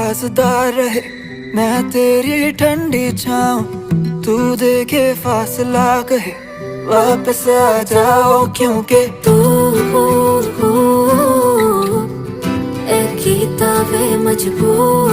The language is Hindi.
राज़दार रहे, मैं तेरी ठंडी छाँव, तू देखे फासला कहे वापस आ जाओ, क्योंकि तू एक किताबे मजबूर